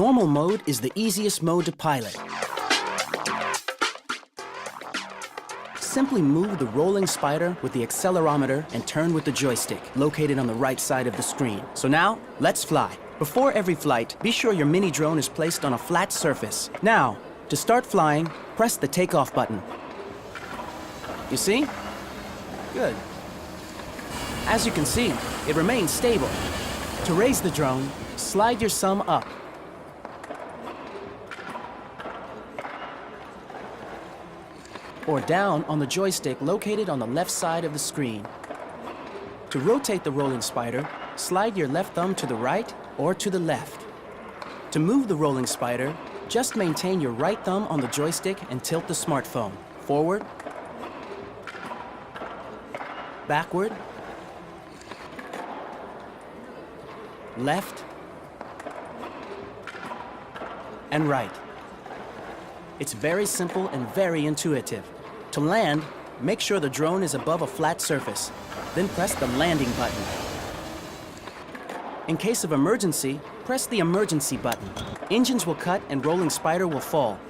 Normal mode is the easiest mode to pilot. Simply move the rolling spider with the accelerometer and turn with the joystick, located on the right side of the screen. So now, let's fly. Before every flight, be sure your mini drone is placed on a flat surface. Now, to start flying, press the takeoff button. You see? Good. As you can see, it remains stable. To raise the drone, slide your thumb up. Or down on the joystick located on the left side of the screen. To rotate the rolling spider, slide your left thumb to the right or to the left. To move the rolling spider, just maintain your right thumb on the joystick and tilt the smartphone forward, backward, left, and right. It's very simple and very intuitive. To land, make sure the drone is above a flat surface, then press the landing button. In case of emergency, press the emergency button. Engines will cut and rolling spider will fall.